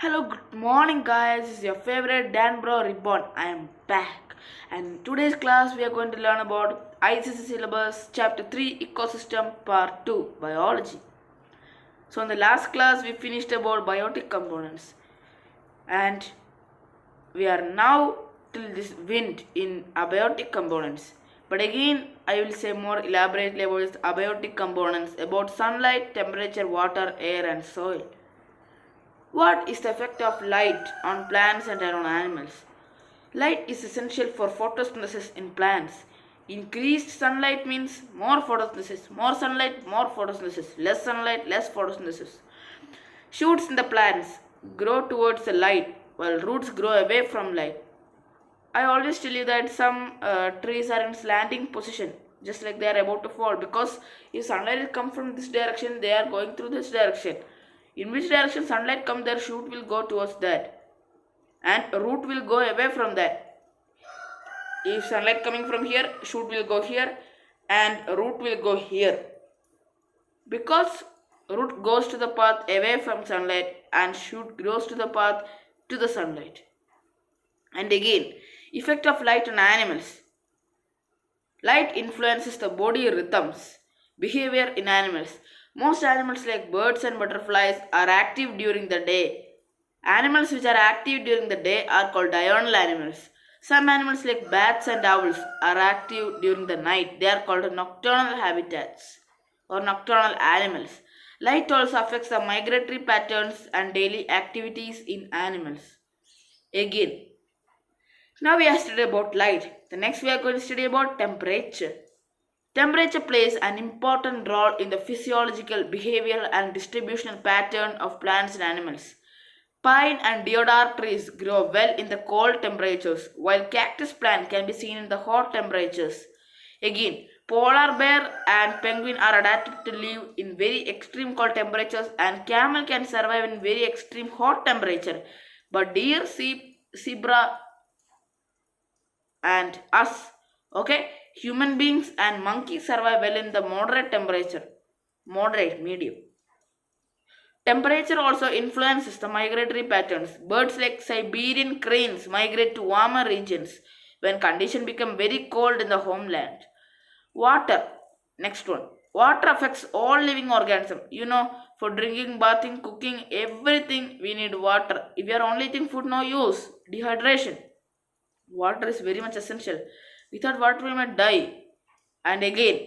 Hello, good morning, guys. This is your favorite Dan Bro Reborn. I am back, and in today's class we are going to learn about ICC syllabus Chapter 3 Ecosystem Part 2 Biology. So, in the last class we finished about biotic components, and we are now till this wind in abiotic components. But again, I will say more elaborately about this abiotic components about sunlight, temperature, water, air, and soil. What is the effect of light on plants and on animals? Light is essential for photosynthesis in plants. Increased sunlight means more photosynthesis. More sunlight, more photosynthesis. Less sunlight, less photosynthesis. Shoots in the plants grow towards the light while roots grow away from light. I always tell you that some trees are in slanting position, just like they are about to fall, because if sunlight comes from this direction, they are going through this direction. In which direction sunlight comes, their shoot will go towards that, and root will go away from that. If sunlight coming from here, shoot will go here and root will go here. Because root goes to the path away from sunlight and shoot goes to the path to the sunlight. And again, effect of light on animals. Light influences the body rhythms, behavior in animals. Most animals like birds and butterflies are active during the day. Animals which are active during the day are called diurnal animals. Some animals like bats and owls are active during the night. They are called nocturnal habitats or nocturnal animals. Light also affects the migratory patterns and daily activities in animals. Again, now we have studied about light. The next we are going to study about temperature. Temperature plays an important role in the physiological, behavioral, and distributional pattern of plants and animals. Pine and deodar trees grow well in the cold temperatures, while cactus plant can be seen in the hot temperatures. Again, polar bear and penguin are adapted to live in very extreme cold temperatures, and camel can survive in very extreme hot temperature. But deer, zebra, and us, okay, human beings and monkeys survive well in the moderate temperature, moderate medium. Temperature also influences the migratory patterns. Birds like Siberian cranes migrate to warmer regions when conditions become very cold in the homeland. Water, next one. Water affects all living organisms. For drinking, bathing, cooking, everything we need water. If you are only eating food, no use. Dehydration. Water is very much essential. Without water, we might die. And again,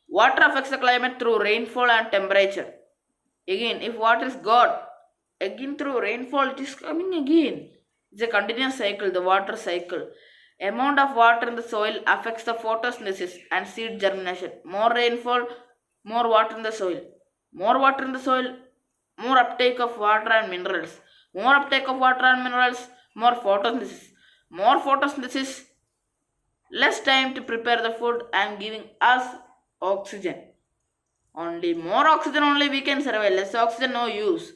water affects the climate through rainfall and temperature. Again, if water is God, again through rainfall, it is coming again. It's a continuous cycle, the water cycle. Amount of water in the soil affects the photosynthesis and seed germination. More rainfall, more water in the soil. More water in the soil, more uptake of water and minerals. More uptake of water and minerals, more photosynthesis. More photosynthesis, less time to prepare the food and giving us oxygen. Only more oxygen only we can survive. Less oxygen no use.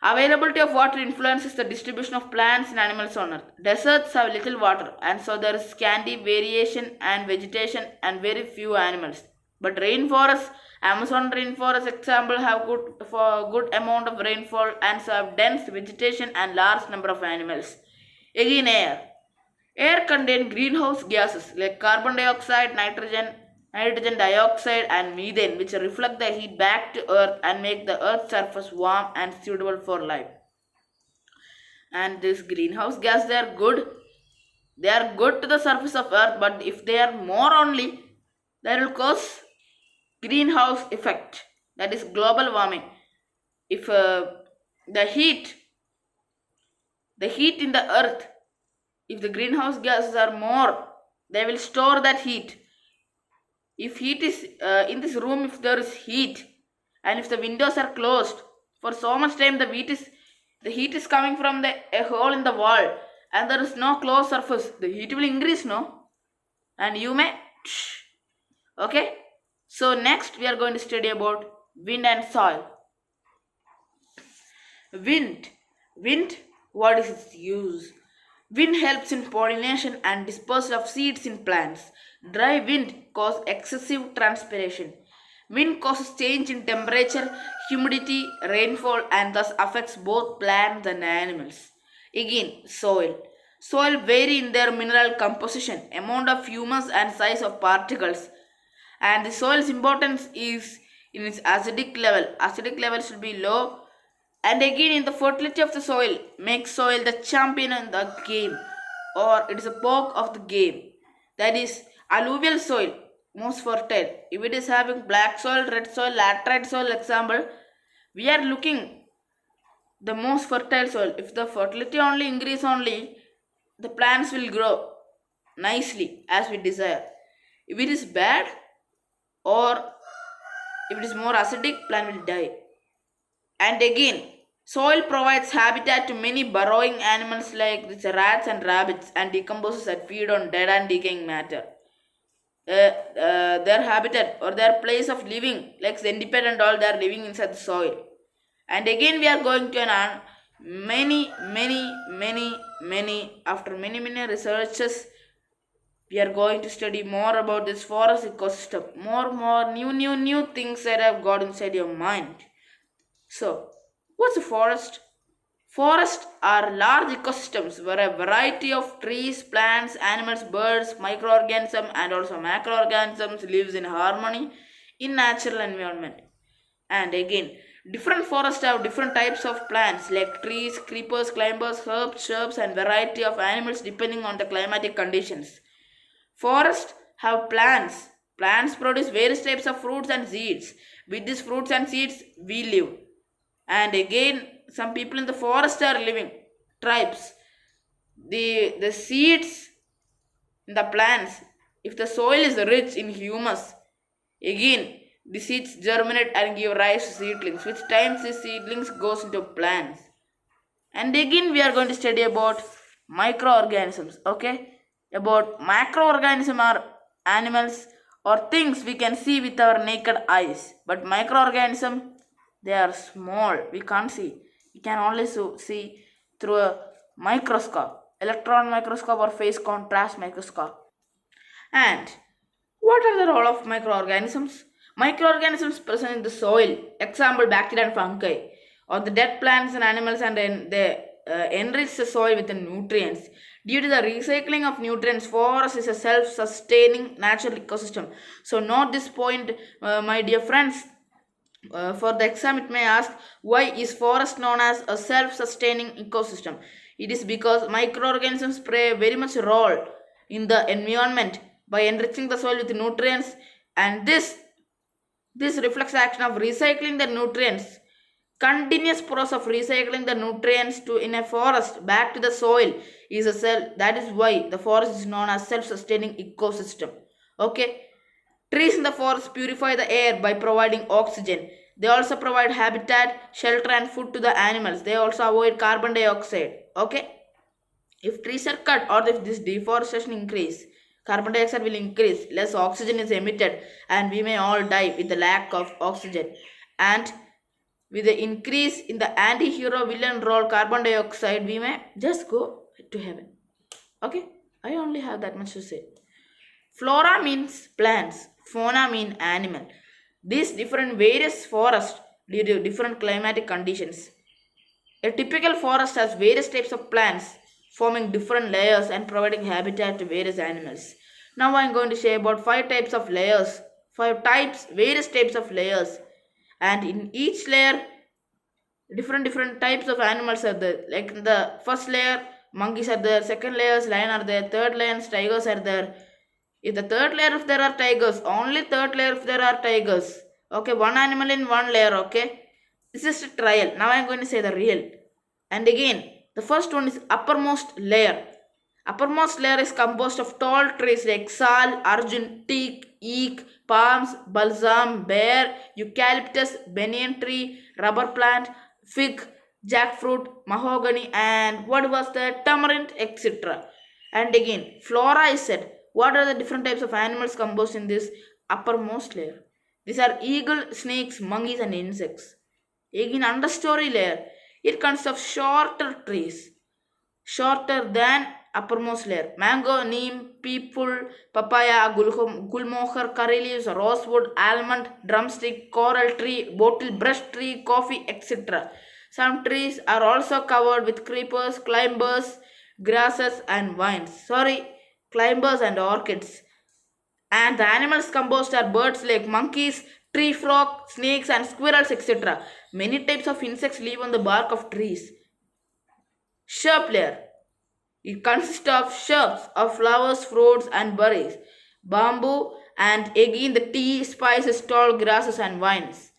Availability of water influences the distribution of plants and animals on earth. Deserts have little water and so there is scanty variation and vegetation and very few animals. But rainforests, Amazon rainforest example have good amount of rainfall and so have dense vegetation and large number of animals. Again, air. Air contains greenhouse gases like carbon dioxide, nitrogen dioxide, and methane, which reflect the heat back to earth and make the earth's surface warm and suitable for life. And these greenhouse gases, they are good. They are good to the surface of earth, but if they are more only, that will cause greenhouse effect, that is global warming. If the heat in the earth, if the greenhouse gases are more, they will store that heat. If heat is in this room, if there is heat and if the windows are closed for so much time, the heat is coming from a hole in the wall and there is no closed surface, the heat will increase, no? And you may okay. So next we are going to study about wind and soil. Wind, what is its use? Wind helps in pollination and dispersal of seeds in plants. Dry wind causes excessive transpiration. Wind causes change in temperature, humidity, rainfall, and thus affects both plants and animals. Again, soil. Soil vary in their mineral composition, amount of humus, and size of particles. And the soil's importance is in its acidic level. Acidic level should be low. And again, in the fertility of the soil, makes soil the champion in the game, or it is a poke of the game. That is alluvial soil, most fertile. If it is having black soil, red soil, laterite soil, example, we are looking the most fertile soil. If the fertility only increase only, the plants will grow nicely as we desire. If it is bad or if it is more acidic, plant will die. And again, soil provides habitat to many burrowing animals like rats and rabbits and decomposers that feed on dead and decaying matter. Their habitat or their place of living, like centipede and all, they are living inside the soil. And again, we are going to after many researches, we are going to study more about this forest ecosystem. More new things that have got inside your mind. So, what's a forest? Forests are large ecosystems where a variety of trees, plants, animals, birds, microorganisms, and also macroorganisms lives in harmony in natural environment. And again, different forests have different types of plants like trees, creepers, climbers, herbs, shrubs, and variety of animals depending on the climatic conditions. Forests have plants. Plants produce various types of fruits and seeds. With these fruits and seeds, we live. And again, some people in the forest are living, tribes. The seeds in the plants, if the soil is rich in humus, again the seeds germinate and give rise to seedlings, which times these seedlings goes into plants. And again we are going to study about microorganisms. Okay, about macroorganisms are animals or things we can see with our naked eyes, but microorganisms, they are small, we can't see, we can only see through a microscope, electron microscope or phase contrast microscope. And what are the role of microorganisms? Microorganisms present in the soil, example bacteria and fungi, or the dead plants and animals, and they enrich the soil with the nutrients. Due to the recycling of nutrients, forest is a self-sustaining natural ecosystem. So note this point, my dear friends. For the exam, it may ask, why is forest known as a self-sustaining ecosystem? It is because microorganisms play a very much role in the environment by enriching the soil with nutrients, and this reflects action of recycling the nutrients. Continuous process of recycling the nutrients to in a forest back to the soil is a self. That is why the forest is known as self-sustaining ecosystem. Okay. Trees in the forest purify the air by providing oxygen. They also provide habitat, shelter, and food to the animals. They also avoid carbon dioxide. Okay. If trees are cut or if this deforestation increase, carbon dioxide will increase, less oxygen is emitted, and we may all die with the lack of oxygen. And with the increase in the anti-hero villain role carbon dioxide, we may just go to heaven. Okay, I only have that much to say. Flora means plants, fauna means animal. These different various forests due to different climatic conditions. A typical forest has various types of plants forming different layers and providing habitat to various animals. Now I am going to say about five types of layers. Various types of layers. And in each layer, different types of animals are there. Like in the first layer, monkeys are there. Second layers, lion are there. Third layers, tigers are there. If the third layer, if there are tigers, only third layer if there are tigers. Okay, one animal in one layer. Okay, this is a trial. Now I am going to say the real. And again, the first one is uppermost layer. Uppermost layer is composed of tall trees like sal, arjun, teak, eak, palms, balsam, bear, eucalyptus, banyan tree, rubber plant, fig, jackfruit, mahogany, and what was the tamarind, etc. And again, flora is said. What are the different types of animals composed in this uppermost layer? These are eagle, snakes, monkeys, and insects. Again, understory layer. It consists of shorter trees, shorter than uppermost layer. Mango, neem, peepul, papaya, gulmohar, curry leaves, rosewood, almond, drumstick, coral tree, bottle brush tree, coffee, etc. Some trees are also covered with creepers, climbers, grasses and vines. Climbers and orchids. And the animals composed are birds like monkeys, tree frog, snakes and squirrels, etc. Many types of insects live on the bark of trees. Shrub layer. It consists of shrubs of flowers, fruits and berries, bamboo and again the tea, spices, tall grasses and vines.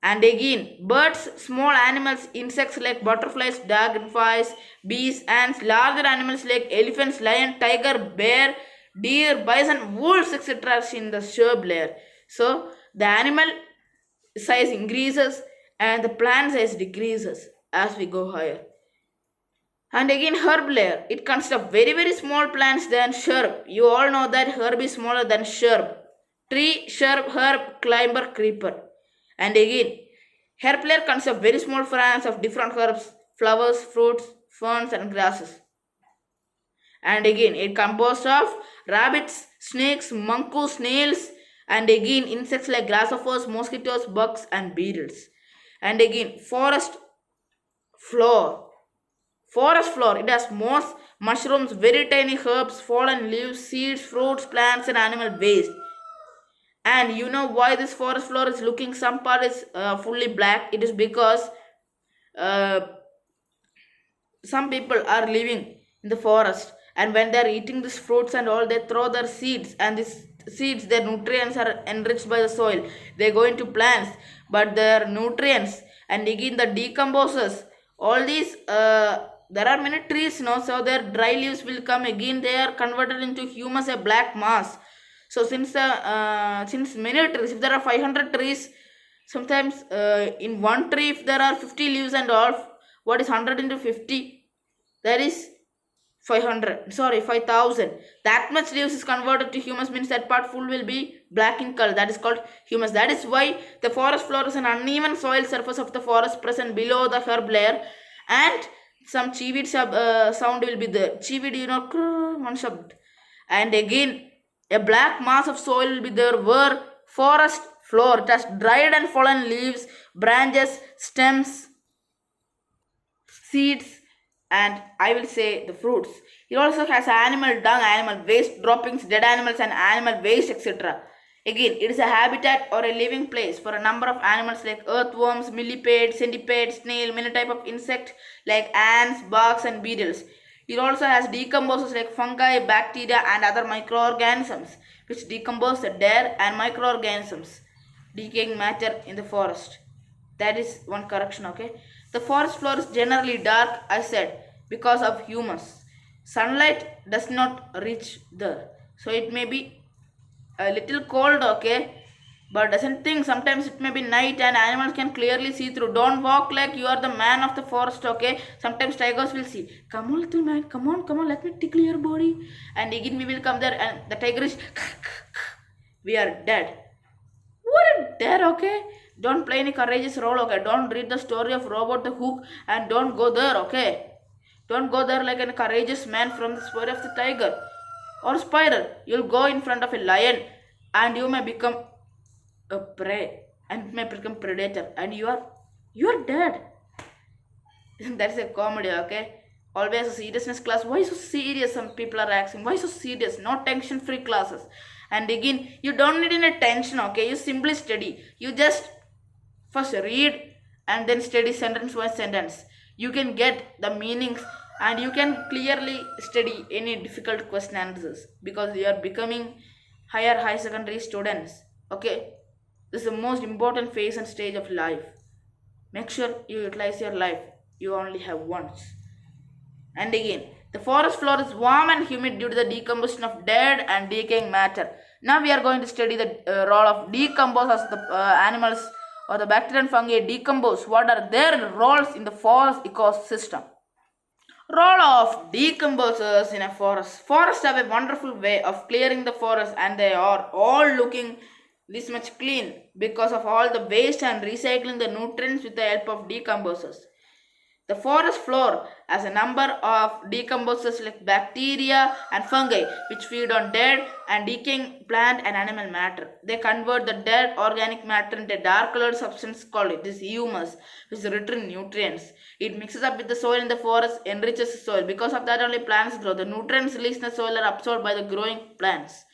And again, birds, small animals, insects like butterflies, dragonflies, bees, ants, larger animals like elephants, lion, tiger, bear, deer, bison, wolves, etc. are in the shrub layer. So, the animal size increases and the plant size decreases as we go higher. And again, herb layer. It consists of very small plants than shrub. You all know that herb is smaller than shrub. Tree, shrub, herb, climber, creeper. And again, herb layer consists of very small plants of different herbs, flowers, fruits, ferns and grasses. And again, it composed of rabbits, snakes, monkeys, snails, and again insects like grasshoppers, mosquitoes, bugs and beetles. And again, forest floor. Forest floor, it has moss, mushrooms, very tiny herbs, fallen leaves, seeds, fruits, plants and animal waste. And you know why this forest floor is looking, some part is fully black? It is because uh, some people are living in the forest, and when they are eating these fruits and all, they throw their seeds, and these seeds, their nutrients are enriched by the soil. They go into plants, but their nutrients and again the decomposes all these there are many trees, no, so their dry leaves will come again, they are converted into humus, a black mass. So since many trees, if there are 500 trees, sometimes in one tree if there are 50 leaves and all, what is 100 into 50? That is 5,000. That much leaves is converted to humus, means that part full will be black in color. That is called humus. That is why the forest floor is an uneven soil surface of the forest present below the herb layer, and some chivid sound will be there. Chivid, you know, one shabd. And again, a black mass of soil will be there where forest floor, it has dried and fallen leaves, branches, stems, seeds, and I will say the fruits. It also has animal dung, animal waste, droppings, dead animals and animal waste, etc. Again, it is a habitat or a living place for a number of animals like earthworms, millipedes, centipedes, snail, many type of insect like ants, bugs and beetles. It also has decomposers like fungi, bacteria and other microorganisms which decompose the dead and microorganisms, decaying matter in the forest. That is one correction, okay. The forest floor is generally dark, I said, because of humus. Sunlight does not reach there, so it may be a little cold, okay, but doesn't think, sometimes it may be night and animals can clearly see through. Don't walk like you are the man of the forest, okay. Sometimes tigers will see, come on little man, come on, let me tickle your body, and again we will come there and the tiger is we are dead. What dead, okay. Don't play any courageous role, okay. Don't read the story of Robert the Hook and don't go there, okay. Don't go there like a courageous man from the story of the tiger or spider. You'll go in front of a lion and you may become a prey and may become predator and you are dead. That's a comedy, okay. Always a seriousness class. Why so serious? Some people are asking. Why so serious? No tension free classes. And again, you don't need any tension, okay. You simply study. You just first read and then study sentence by sentence. You can get the meanings and you can clearly study any difficult question answers because you are becoming high secondary students, okay. This is the most important phase and stage of life. Make sure you utilize your life. You only have once. And again, the forest floor is warm and humid due to the decomposition of dead and decaying matter. Now we are going to study the role of decomposers, the animals or the bacteria and fungi decompose. What are their roles in the forest ecosystem? Role of decomposers in a forest. Forests have a wonderful way of clearing the forest and they are all looking this much clean because of all the waste and recycling the nutrients with the help of decomposers. The forest floor has a number of decomposers like bacteria and fungi which feed on dead and decaying plant and animal matter. They convert the dead organic matter into a dark colored substance called this humus, which is rich in nutrients. It mixes up with the soil in the forest, enriches the soil. Because of that only plants grow. The nutrients released in the soil are absorbed by the growing plants.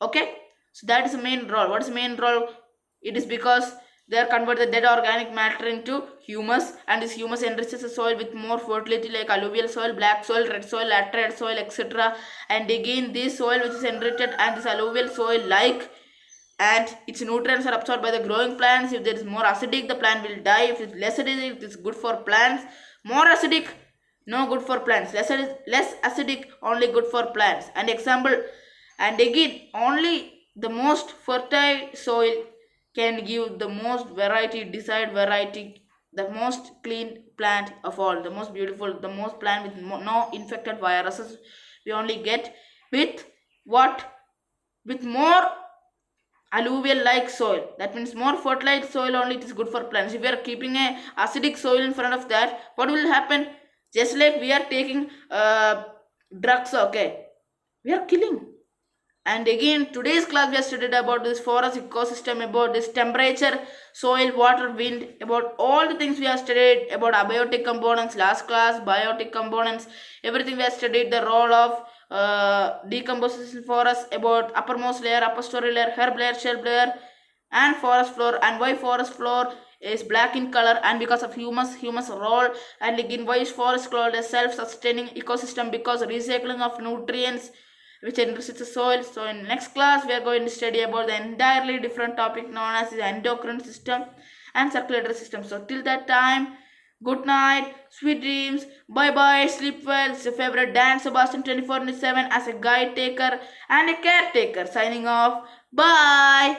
Okay, so that is the main role. What is the main role? It is because they are converted the dead organic matter into humus, and this humus enriches the soil with more fertility like alluvial soil, black soil, red soil, laterite soil, etc. And again this soil which is enriched and this alluvial soil like, and its nutrients are absorbed by the growing plants. If there is more acidic, the plant will die. If it's less acidic, it is good for plants. More acidic, no good for plants. Less acidic, only good for plants. And example, and again only the most fertile soil can give the most variety, desired variety, the most clean plant of all, the most beautiful, the most plant with no infected viruses. We only get with what? With more alluvial like soil. That means more fertile soil only, it is good for plants. If we are keeping a acidic soil in front of that, what will happen? Just like we are taking drugs, okay, we are killing. And again today's class we have studied about this forest ecosystem, about this temperature, soil, water, wind, about all the things we have studied, about abiotic components last class, biotic components, everything we have studied, the role of decomposition forest, about uppermost layer, upper story layer, herb layer, shelf layer, and forest floor, and why forest floor is black in color, and because of humus role. And again why is forest called a self-sustaining ecosystem? Because recycling of nutrients which enriches the soil. So in next class we are going to study about the entirely different topic known as the endocrine system and circulatory system. So till that time, good night, sweet dreams, bye bye, sleep well. It's your favorite Dan Sebastian 24/7 as a guide taker and a caretaker signing off. Bye.